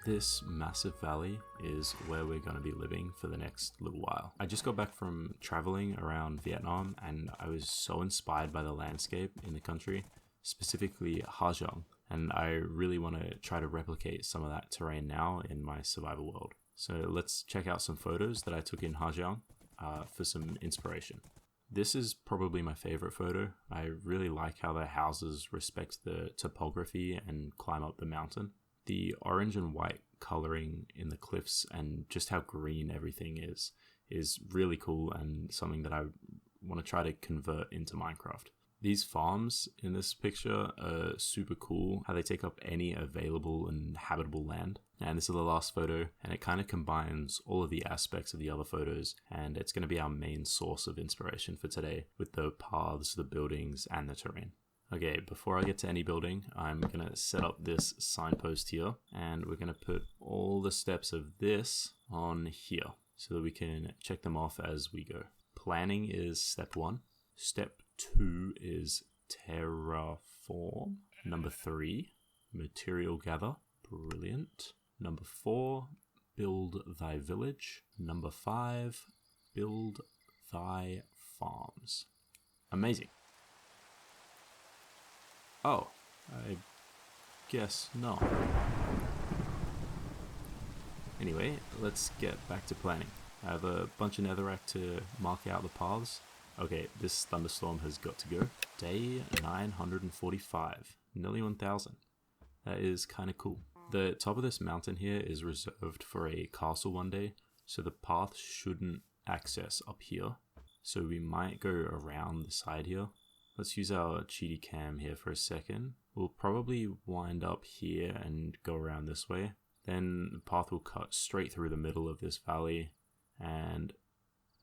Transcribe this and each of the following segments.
This massive valley is where we're going to be living for the next little while. I just got back from traveling around Vietnam and I was so inspired by the landscape in the country, specifically Ha Giang, and I really want to try to replicate some of that terrain now in my survival world. So let's check out some photos that I took in Ha Giang for some inspiration. This is probably my favorite photo. I really like how the houses respect the topography and climb up the mountain. The orange and white coloring in the cliffs and just how green everything is really cool and something that I want to try to convert into Minecraft. These farms in this picture are super cool, how they take up any available and habitable land. And this is the last photo, and it kind of combines all of the aspects of the other photos, and it's going to be our main source of inspiration for today with the paths, the buildings, and the terrain. Okay, before I get to any building, I'm going to set up this signpost here, and we're going to put all the steps of this on here so that we can check them off as we go. Planning is step 1. Step 2 is terraform. Number 3, material gather. Brilliant. Number 4, build thy village. Number 5, build thy farms. Amazing. Oh, I guess not. Anyway, let's get back to planning. I have a bunch of netherrack to mark out the paths. Okay, this thunderstorm has got to go. Day 945, nearly 1000. That is kind of cool. The top of this mountain here is reserved for a castle one day, so the path shouldn't access up here. So we might go around the side here. Let's use our cheaty cam here for a second. We'll probably wind up here and go around this way. Then the path will cut straight through the middle of this valley, and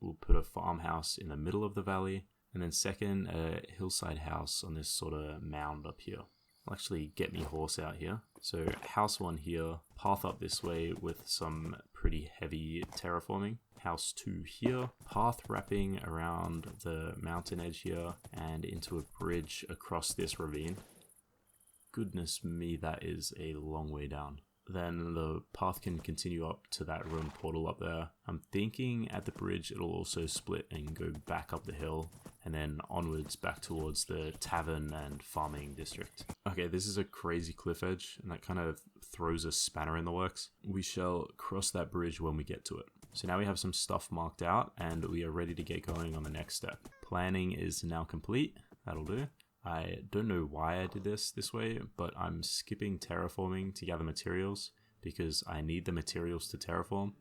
we'll put a farmhouse in the middle of the valley, and then second, a hillside house on this sort of mound up here. I'll actually get me horse out here. So house 1 here, path up this way with some pretty heavy terraforming. House 2 here, path wrapping around the mountain edge here and into a bridge across this ravine. Goodness me, that is a long way down. Then the path can continue up to that ruined portal up there. I'm thinking at the bridge it'll also split and go back up the hill and then onwards back towards the tavern and farming district. Okay, this is a crazy cliff edge and that kind of throws a spanner in the works. We shall cross that bridge when we get to it. So now we have some stuff marked out and we are ready to get going on the next step. Planning is now complete. That'll do. I don't know why I did this way, but I'm skipping terraforming to gather materials because I need the materials to terraform,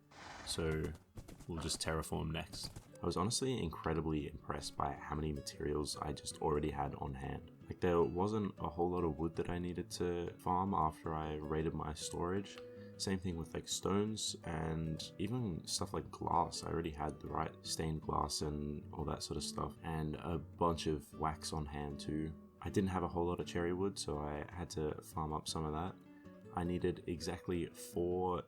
so we'll just terraform next. I was honestly incredibly impressed by how many materials I just already had on hand. Like, there wasn't a whole lot of wood that I needed to farm after I raided my storage. Same thing with like stones and even stuff like glass. I already had the right stained glass and all that sort of stuff, and a bunch of wax on hand too. I didn't have a whole lot of cherry wood, so I had to farm up some of that. I needed exactly 4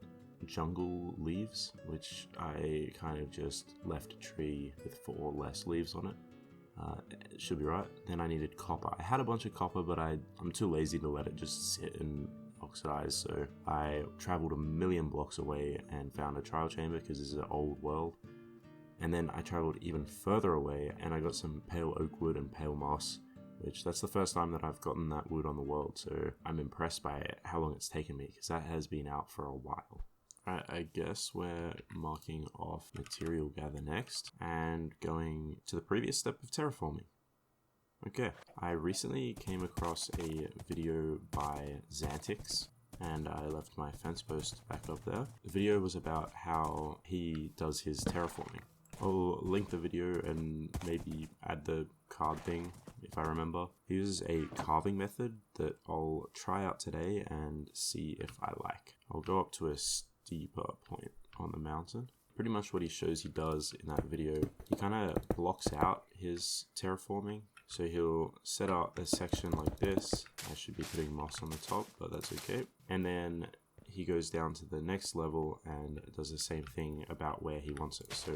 jungle leaves, which I kind of just left a tree with 4 less leaves on it. It should be right. Then I needed copper. I had a bunch of copper, but I'm too lazy to let it just sit and oxidize, so I traveled 1,000,000 blocks away and found a trial chamber because this is an old world. And then I traveled even further away and I got some pale oak wood and pale moss, which that's the first time that I've gotten that wood on the world, so I'm impressed by how long it's taken me because that has been out for a while. Alright, I guess we're marking off material gather next and going to the previous step of terraforming. Okay, I recently came across a video by Xantix and I left my fence post back up there. The video was about how he does his terraforming. I'll link the video and maybe add the card thing if I remember. He uses a carving method that I'll try out today and see if I like. I'll go up to a steeper point on the mountain. Pretty much what he shows he does in that video, he kind of blocks out his terraforming. So he'll set up a section like this. I should be putting moss on the top, but that's okay. And then he goes down to the next level and does the same thing about where he wants it. So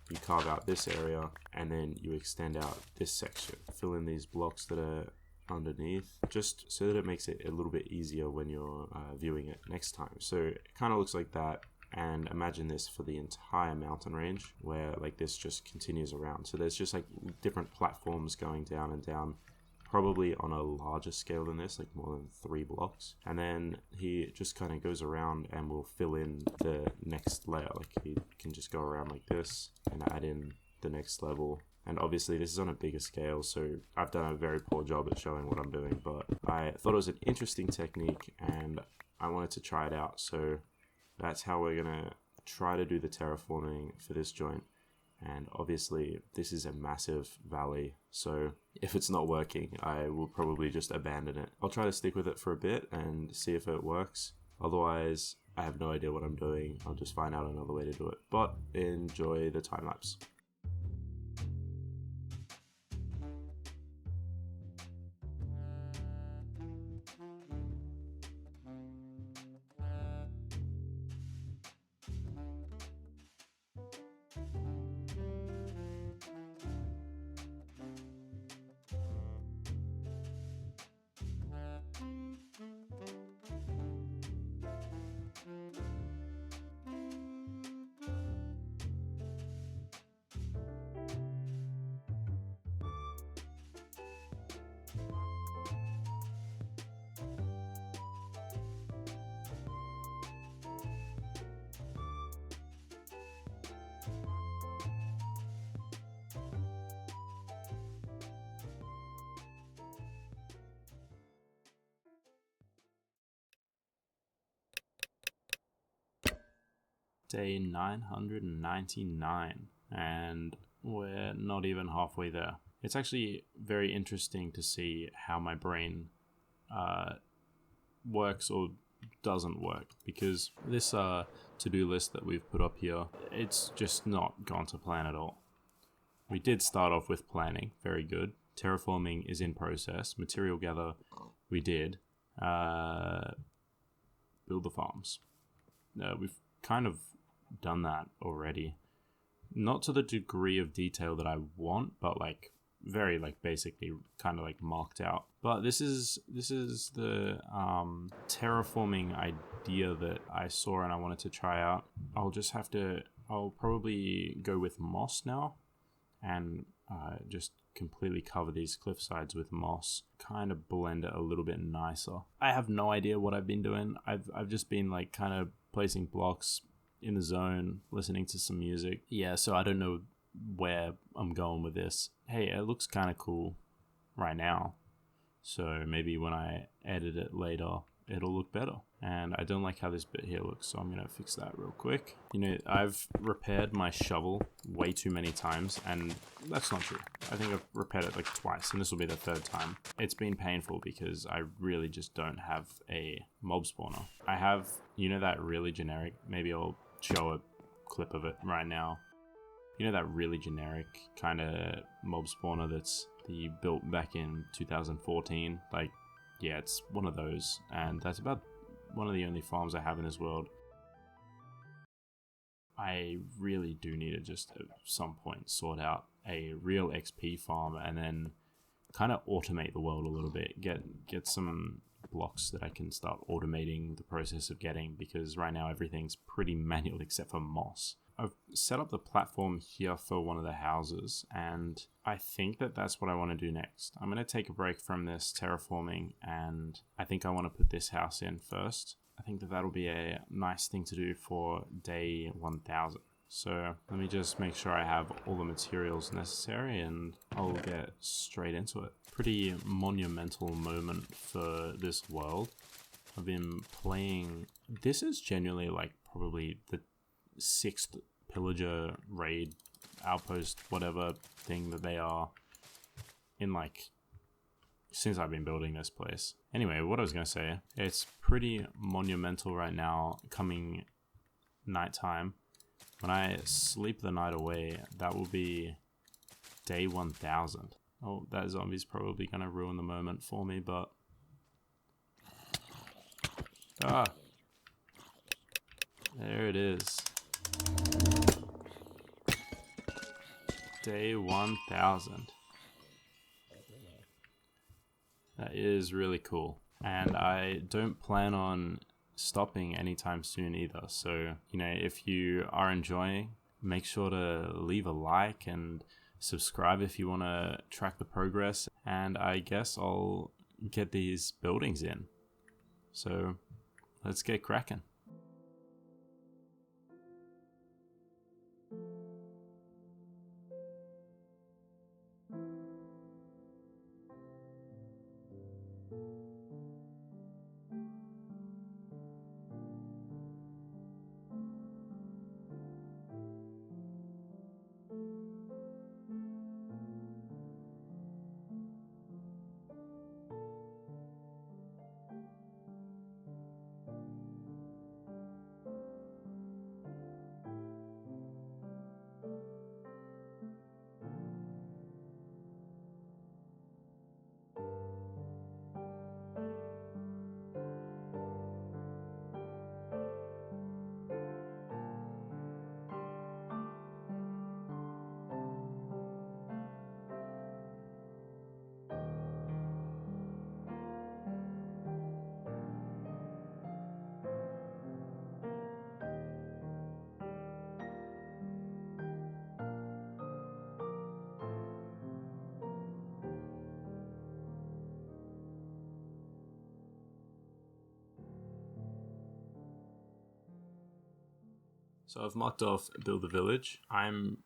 you carve out this area and then you extend out this section. Fill in these blocks that are underneath, just so that it makes it a little bit easier when you're viewing it next time. So it kind of looks like that. And imagine this for the entire mountain range, where like this just continues around. So there's just like different platforms going down and down, probably on a larger scale than this, like more than 3 blocks. And then he just kind of goes around and will fill in the next layer. Like he can just go around like this and add in the next level. And obviously this is on a bigger scale, so I've done a very poor job at showing what I'm doing, but I thought it was an interesting technique and I wanted to try it out. So that's how we're gonna try to do the terraforming for this joint. And obviously this is a massive valley, so if it's not working, I will probably just abandon it. I'll try to stick with it for a bit and see if it works. Otherwise, I have no idea what I'm doing. I'll just find out another way to do it. But enjoy the time lapse. Day 999, and we're not even halfway there. It's actually very interesting to see how my brain works or doesn't work, because this to-do list that we've put up here, it's just not gone to plan at all. We did start off with planning, very good. Terraforming is in process. Material gather, we did. Build the farms. We've kind of done that already, not to the degree of detail that I want, but like very like basically kind of like marked out. But this is the terraforming idea that I saw and I wanted to try out. I'll probably go with moss now and just completely cover these cliff sides with moss, kind of blend it a little bit nicer. I have no idea what I've been doing. I've just been like kind of placing blocks in the zone, listening to some music. Yeah, so I don't know where I'm going with this. Hey, it looks kind of cool right now, so maybe when I edit it later, it'll look better. And I don't like how this bit here looks, so I'm gonna fix that real quick. You know, I've repaired my shovel way too many times, and that's not true. I think I've repaired it like twice, and this will be the 3rd time. It's been painful because I really just don't have a mob spawner. I have, you know, that really generic, maybe I'll show a clip of it right now. You know that really generic kind of mob spawner that's the built back in 2014? Like, yeah, it's one of those, and that's about one of the only farms I have in this world. I really do need to just at some point sort out a real XP farm and then kind of automate the world a little bit. Get some blocks that I can start automating the process of getting, because right now everything's pretty manual except for moss. I've set up the platform here for one of the houses, and I think that that's what I want to do next. I'm going to take a break from this terraforming, and I think I want to put this house in first. I think that that'll be a nice thing to do for day 1000. So let me just make sure I have all the materials necessary, and I'll get straight into it. Pretty monumental moment for this world. I've been playing, this is genuinely like probably the 6th pillager raid outpost whatever thing that they are in, like, since I've been building this place. Anyway, what I was gonna say, it's pretty monumental right now, coming nighttime. When I sleep the night away, that will be day 1000. Oh, that zombie's probably gonna ruin the moment for me, but there it is. Day 1000. That is really cool. And I don't plan on stopping anytime soon either. So, if you are enjoying, make sure to leave a like and subscribe if you want to track the progress. And I guess I'll get these buildings in. So let's get cracking. So I've marked off Build the Village. I'm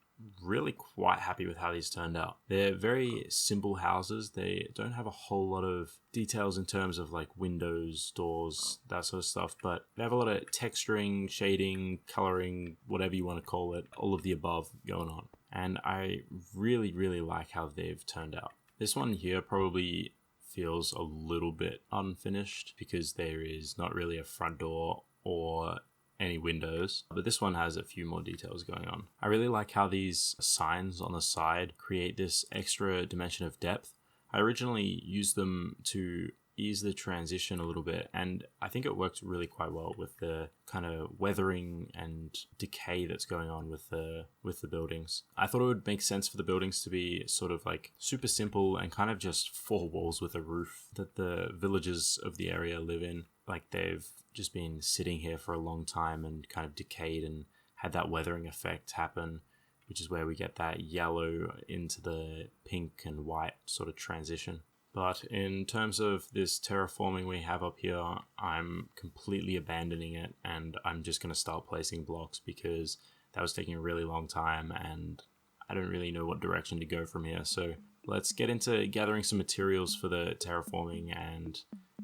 really quite happy with how these turned out. They're very simple houses. They don't have a whole lot of details in terms of like windows, doors, that sort of stuff, but they have a lot of texturing, shading, coloring, whatever you want to call it, all of the above going on. And I really, really like how they've turned out. This one here probably feels a little bit unfinished because there is not really a front door or any windows, but this one has a few more details going on. I really like how these signs on the side create this extra dimension of depth. I originally used them to ease the transition a little bit, and I think it worked really quite well with the kind of weathering and decay that's going on with the buildings. I thought it would make sense for the buildings to be sort of like super simple and kind of just four walls with a roof that the villagers of the area live in. Like they've just been sitting here for a long time and kind of decayed and had that weathering effect happen, which is where we get that yellow into the pink and white sort of transition. But in terms of this terraforming we have up here, I'm completely abandoning it, and I'm just going to start placing blocks because that was taking a really long time and I don't really know what direction to go from here. So let's get into gathering some materials for the terraforming and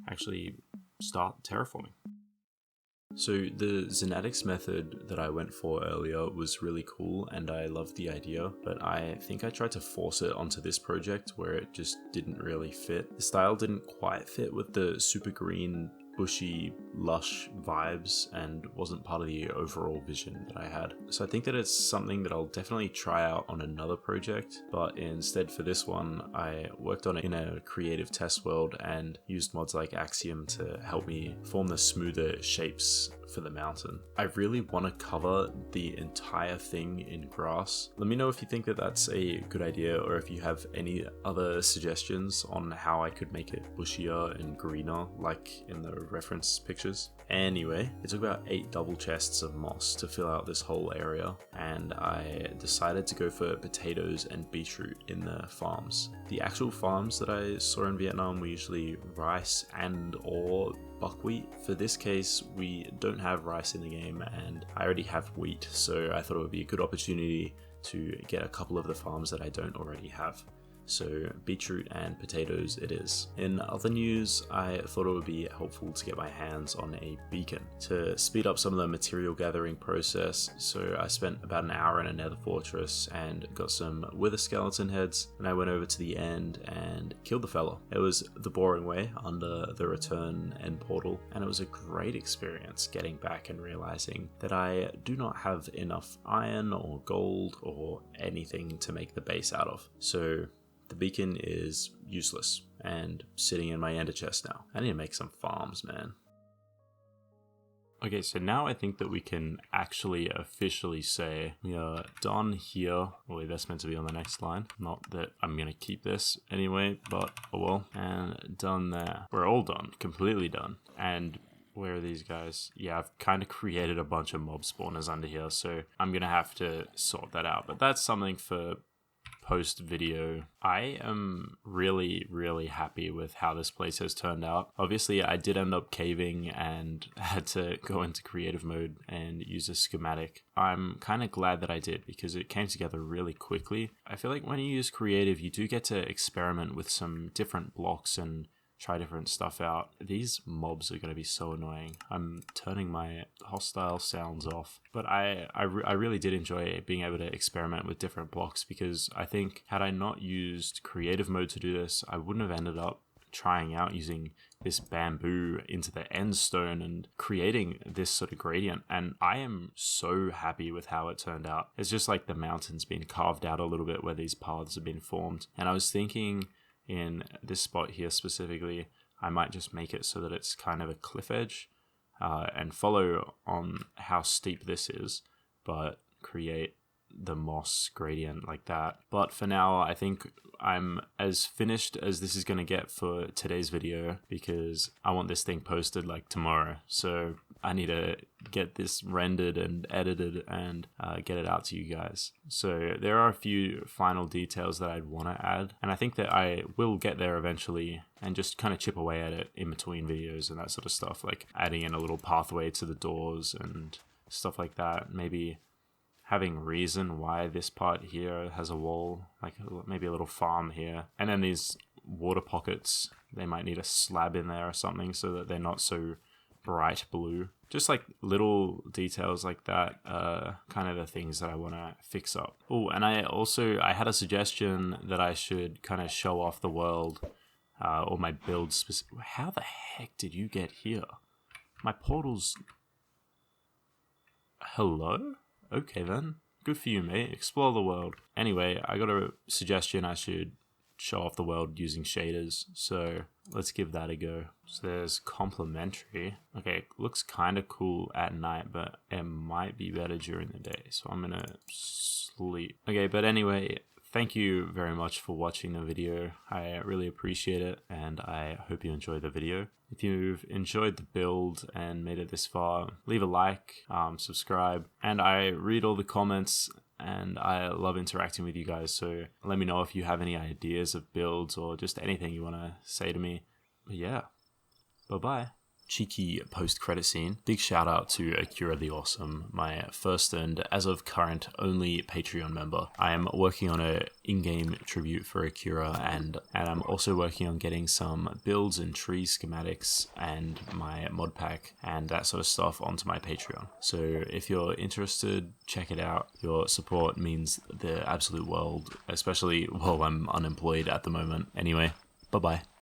actually start terraforming. So the Xenatics method that I went for earlier was really cool and I loved the idea, but I think I tried to force it onto this project where it just didn't really fit. The style didn't quite fit with the super green, bushy, lush vibes and wasn't part of the overall vision that I had. So I think that it's something that I'll definitely try out on another project, but instead for this one, I worked on it in a creative test world and used mods like Axiom to help me form the smoother shapes for the mountain. I really want to cover the entire thing in grass. Let me know if you think that that's a good idea or if you have any other suggestions on how I could make it bushier and greener like in the reference pictures. Anyway, it took about 8 double chests of moss to fill out this whole area, and I decided to go for potatoes and beetroot in the farms. The actual farms that I saw in Vietnam were usually rice and or buckwheat. For this case, we don't have rice in the game and I already have wheat, so I thought it would be a good opportunity to get a couple of the farms that I don't already have. So beetroot and potatoes it is. In other news, I thought it would be helpful to get my hands on a beacon to speed up some of the material gathering process. So I spent about an hour in a nether fortress and got some wither skeleton heads, and I went over to the end and killed the fella. It was the boring way under the return end portal, and it was a great experience getting back and realizing that I do not have enough iron or gold or anything to make the base out of. So the beacon is useless and sitting in my ender chest now. I need to make some farms, man. Okay, so now I think that we can actually officially say we are done here. Wait, that's meant to be on the next line. Not that I'm going to keep this anyway, but oh well. And done there. We're all done. Completely done. And where are these guys? Yeah, I've kind of created a bunch of mob spawners under here, so I'm going to have to sort that out. But that's something for post video. I am really happy with how this place has turned out. Obviously I did end up caving and had to go into creative mode and use a schematic. I'm kind of glad that I did because it came together really quickly. I feel like when you use creative, you do get to experiment with some different blocks and try different stuff out. These mobs are going to be so annoying. I'm turning my hostile sounds off. But I really did enjoy being able to experiment with different blocks because I think had I not used creative mode to do this, I wouldn't have ended up trying out using this bamboo into the end stone and creating this sort of gradient. And I am so happy with how it turned out. It's just like the mountains being carved out a little bit where these paths have been formed. And I was thinking in this spot here specifically, I might just make it so that it's kind of a cliff edge and follow on how steep this is, but create the moss gradient like that. But for now, I think I'm as finished as this is going to get for today's video because I want this thing posted like tomorrow. So I need to get this rendered and edited and get it out to you guys. So there are a few final details that I'd want to add, and I think that I will get there eventually and just kind of chip away at it in between videos and that sort of stuff, like adding in a little pathway to the doors and stuff like that. Maybe having reason why this part here has a wall, like maybe a little farm here. And then these water pockets, they might need a slab in there or something so that they're not so bright blue. Just like little details like that, kind of the things that I want to fix up. Oh, and I had a suggestion that I should kind of show off the world or my build specific. How the heck did you get here? My portal's... Hello? Okay then. Good for you, mate. Explore the world. Anyway, I got a suggestion I should show off the world using shaders, so let's give that a go. So there's complementary. Okay, looks kind of cool at night, but it might be better during the day, so I'm gonna sleep. Okay, but anyway, thank you very much for watching the video. I really appreciate it, and I hope you enjoyed the video. If you've enjoyed the build and made it this far, leave a like, subscribe, and I read all the comments and I love interacting with you guys, so let me know if you have any ideas of builds or just anything you want to say to me. But yeah, bye-bye. Cheeky post-credit scene. Big shout out to Akira the Awesome, my first and as of current only Patreon member. I am working on a in-game tribute for Akira, and I'm also working on getting some builds and tree schematics and my mod pack and that sort of stuff onto my Patreon. So if you're interested, check it out. Your support means the absolute world, especially while I'm unemployed at the moment. Anyway, bye-bye.